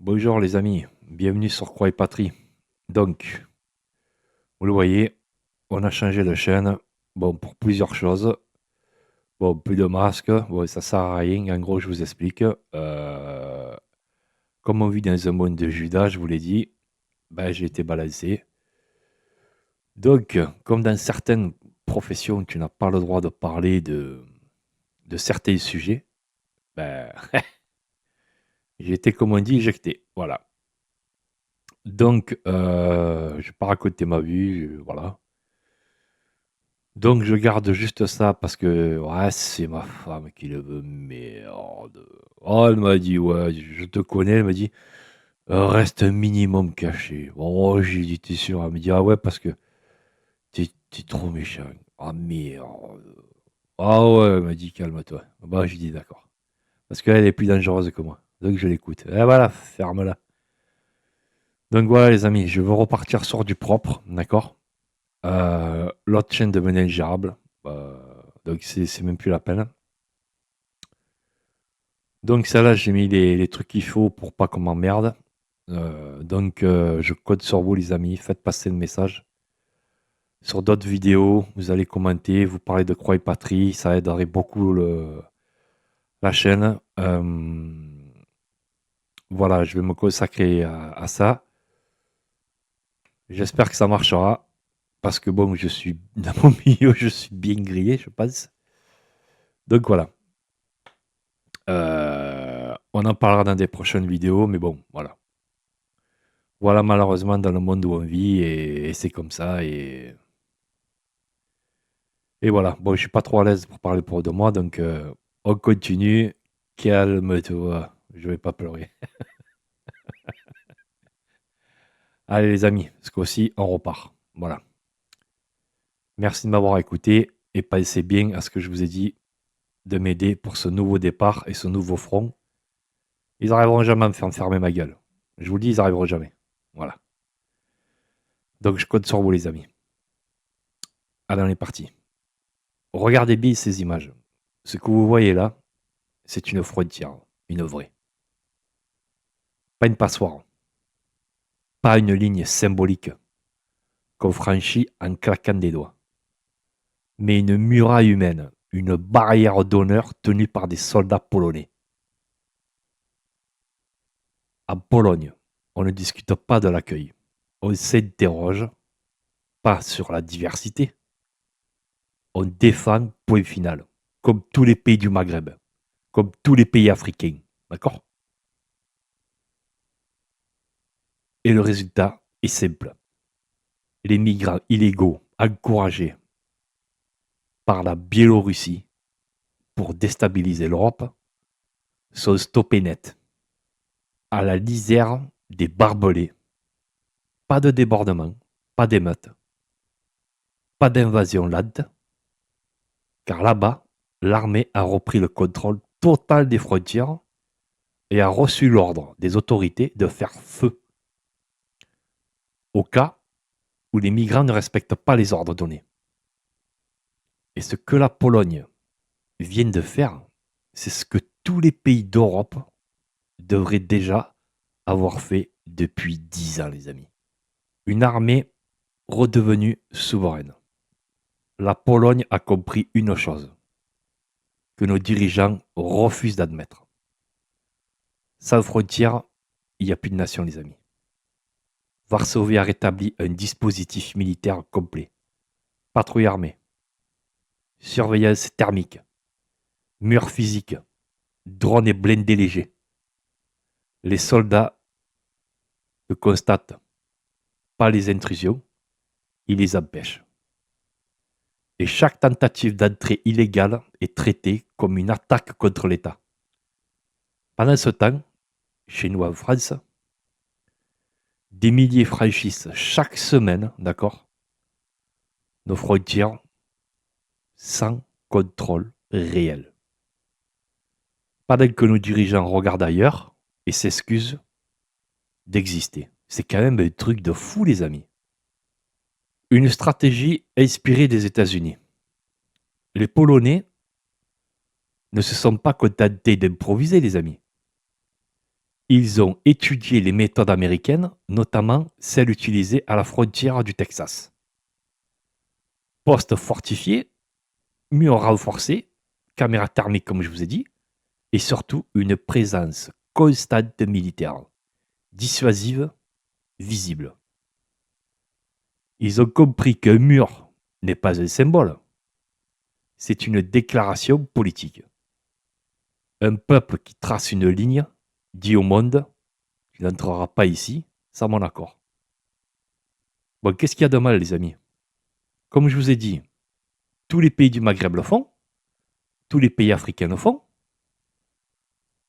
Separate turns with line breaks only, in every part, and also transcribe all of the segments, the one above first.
Bonjour les amis, bienvenue sur Croix et Patrie. Donc, vous le voyez, on a changé de chaîne, bon, pour plusieurs choses. Bon, plus de masques, bon, ça sert à rien, en gros, je vous explique. Comme on vit dans un monde de Judas, je vous l'ai dit, ben, j'ai été balancé. Donc, comme dans certaines professions, tu n'as pas le droit de parler de certains sujets, ben, j'ai été, comme on dit, éjecté. Voilà. Donc, je vais pas raconter ma vie, voilà. Donc je garde juste ça parce que ouais, c'est ma femme qui le veut, merde. Oh, elle m'a dit, ouais, je te connais, elle m'a dit, reste un minimum caché. Oh, j'ai dit, t'es sûr? Elle me dit, ah ouais, parce que t'es trop méchant. Ah merde. Ah ouais, elle m'a dit, calme-toi. Bah, j'ai dit, d'accord. Parce qu'elle est plus dangereuse que moi. Donc je l'écoute. Et voilà, ferme-la. Donc voilà, les amis, je veux repartir sur du propre, d'accord? L'autre chaîne devenait ingérable. Euh, donc c'est même plus la peine. Donc celle-là, j'ai mis les trucs qu'il faut pour pas qu'on m'emmerde. Je code sur vous, les amis. Faites passer le message. Sur d'autres vidéos, vous allez commenter, vous parlez de Croix et Patrie. Ça aiderait beaucoup la chaîne. Voilà, je vais me consacrer à ça. J'espère que ça marchera. Parce que bon, je suis dans mon milieu, je suis bien grillé, je pense. Donc voilà. On en parlera dans des prochaines vidéos, mais bon, voilà. Voilà, malheureusement, dans le monde où on vit, et c'est comme ça. Et voilà. Bon, je suis pas trop à l'aise pour parler pour de moi, donc on continue. Calme-toi, je vais pas pleurer. Allez, les amis, ce coup-ci, on repart. Voilà. Merci de m'avoir écouté et pensez bien à ce que je vous ai dit de m'aider pour ce nouveau départ et ce nouveau front. Ils n'arriveront jamais à me faire fermer ma gueule. Je vous le dis, ils n'arriveront jamais. Voilà. Donc, je compte sur vous, les amis. Allez, on est parti. Regardez bien ces images. Ce que vous voyez là, c'est une frontière, une vraie. Pas une passoire, pas une ligne symbolique qu'on franchit en claquant des doigts, mais une muraille humaine, une barrière d'honneur tenue par des soldats polonais. En Pologne, on ne discute pas de l'accueil. On s'interroge pas sur la diversité. On défend, point final. Comme tous les pays du Maghreb, comme tous les pays africains. D'accord? Et le résultat est simple. Les migrants illégaux encouragés par la Biélorussie pour déstabiliser l'Europe sont stoppés net, à la lisière des barbelés. Pas de débordement, pas d'émeute, pas d'invasion lente, car là-bas, l'armée a repris le contrôle total des frontières et a reçu l'ordre des autorités de faire feu au cas où les migrants ne respectent pas les ordres donnés. Et ce que la Pologne vient de faire, c'est ce que tous les pays d'Europe devraient déjà avoir fait depuis 10 ans, les amis. Une armée redevenue souveraine. La Pologne a compris une chose que nos dirigeants refusent d'admettre. Sans frontières, il n'y a plus de nation, les amis. Varsovie a rétabli un dispositif militaire complet. Patrouille armée, surveillance thermique, murs physiques, drones et blindés légers. Les soldats ne constatent pas les intrusions, ils les empêchent. Et chaque tentative d'entrée illégale est traitée comme une attaque contre l'État. Pendant ce temps, chez nous en France, des milliers franchissent chaque semaine, d'accord, nos frontières sans contrôle réel. Pendant que nos dirigeants regardent ailleurs et s'excusent d'exister. C'est quand même un truc de fou, les amis. Une stratégie inspirée des États-Unis. Les Polonais ne se sont pas contentés d'improviser, les amis. Ils ont étudié les méthodes américaines, notamment celles utilisées à la frontière du Texas. Postes fortifiés, murs renforcés, caméras thermiques comme je vous ai dit, et surtout une présence constante de militaires, dissuasive, visible. Ils ont compris qu'un mur n'est pas un symbole, c'est une déclaration politique. Un peuple qui trace une ligne dit au monde qu'il n'entrera pas ici sans mon accord. Bon, qu'est-ce qu'il y a de mal, les amis? Comme je vous ai dit, tous les pays du Maghreb le font, tous les pays africains le font,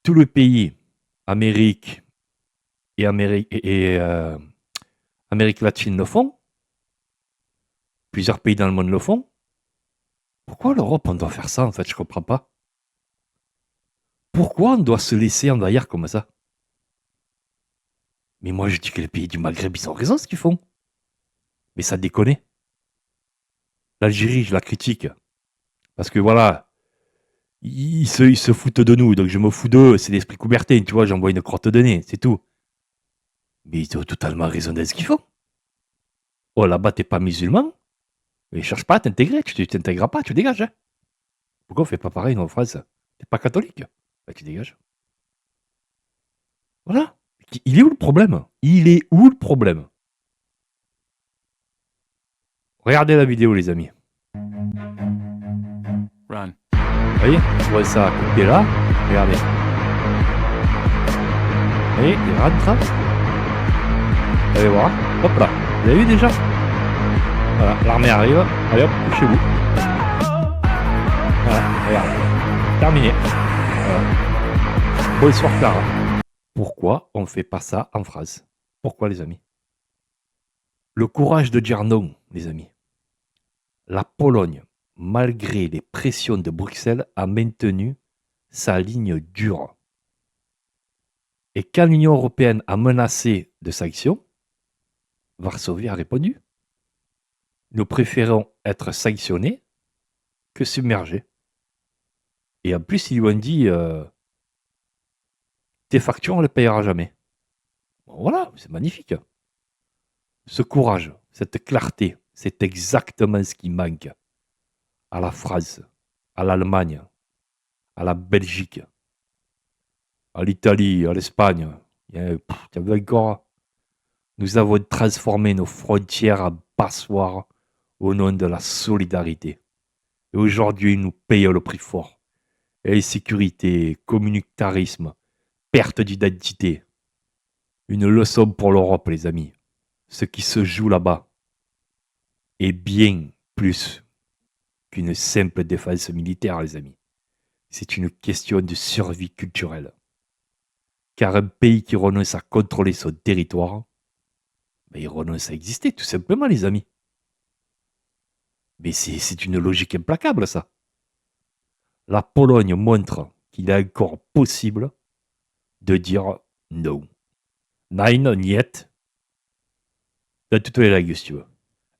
tous les pays Amérique et Amérique latine le font, plusieurs pays dans le monde le font. Pourquoi l'Europe, on doit faire ça, en fait? Je comprends pas. Pourquoi on doit se laisser envahir comme ça? Mais moi, je dis que les pays du Maghreb, ils ont raison ce qu'ils font. Mais ça déconne. L'Algérie, je la critique. Parce que voilà, ils se foutent de nous. Donc je me fous d'eux. C'est l'esprit Coubertin, tu vois. J'envoie une crotte de nez, c'est tout. Mais ils ont totalement raison de ce qu'ils font. Oh, là-bas, t'es pas musulman. Mais cherche pas à t'intégrer. Tu t'intègres pas, tu dégages. Hein. Pourquoi on fait pas pareil, nous, en France? T'es pas catholique? Bah, tu dégages. Voilà. Il est où le problème? Il est où le problème? Regardez la vidéo, les amis.
Run.
Vous voyez? Je vois ça couper là. Regardez. Vous voyez, il rentre. Vous allez voir. Hop là. Vous avez vu déjà? Voilà, l'armée arrive. Allez hop, chez vous. Voilà, regarde. Terminé. Voilà. Bonsoir Clara. Pourquoi on ne fait pas ça en France? Pourquoi, les amis? Le courage de dire non, les amis. La Pologne, malgré les pressions de Bruxelles, a maintenu sa ligne dure. Et quand l'Union européenne a menacé de sanctions, Varsovie a répondu. Nous préférons être sanctionnés que submergés. Et en plus, ils lui ont dit tes factures, on ne les payera jamais. Bon, voilà, c'est magnifique. Ce courage, cette clarté, c'est exactement ce qui manque à la France, à l'Allemagne, à la Belgique, à l'Italie, à l'Espagne. Tu as vu encore? Nous avons transformé nos frontières en passoires au nom de la solidarité. Et aujourd'hui, nous payons le prix fort. Insécurité, communautarisme, perte d'identité. Une leçon pour l'Europe, les amis. Ce qui se joue là-bas est bien plus qu'une simple défense militaire, les amis. C'est une question de survie culturelle. Car un pays qui renonce à contrôler son territoire, ben, il renonce à exister, tout simplement, les amis. Mais c'est une logique implacable, ça. La Pologne montre qu'il est encore possible de dire non. Nein, niet. Dans toutes les langues, si tu veux.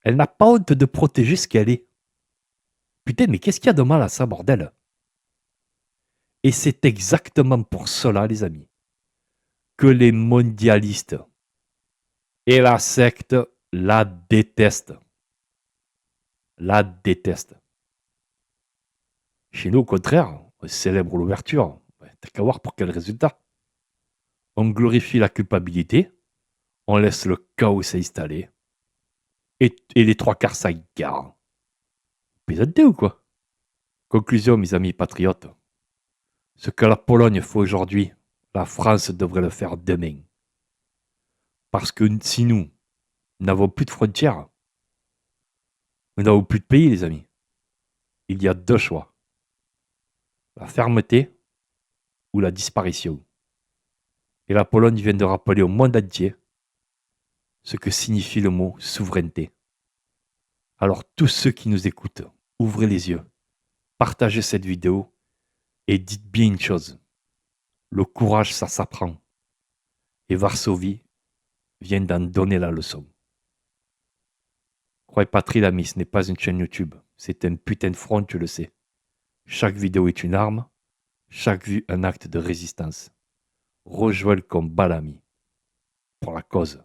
Elle n'a pas honte de protéger ce qu'elle est. Putain, mais qu'est-ce qu'il y a de mal à ça, bordel? Et c'est exactement pour cela, les amis, que les mondialistes et la secte la détestent. La détestent. Chez nous, au contraire, on célèbre l'ouverture. T'as qu'à voir pour quel résultat. On glorifie la culpabilité, on laisse le chaos s'installer, et les trois quarts s'agarrent. Plaisantez ou quoi? Conclusion, mes amis patriotes. Ce que la Pologne fait aujourd'hui, la France devrait le faire demain. Parce que si nous n'avons plus de frontières, nous n'avons plus de pays, les amis. Il y a deux choix. La fermeté ou la disparition. Et la Pologne vient de rappeler au monde entier ce que signifie le mot souveraineté. Alors tous ceux qui nous écoutent, ouvrez les yeux, partagez cette vidéo et dites bien une chose. Le courage, ça s'apprend. Et Varsovie vient d'en donner la leçon. Croyez pas, l'ami, ce n'est pas une chaîne YouTube. C'est un putain de front, tu le sais. Chaque vidéo est une arme, chaque vue un acte de résistance. rejoint le combat, l'ami, pour la cause.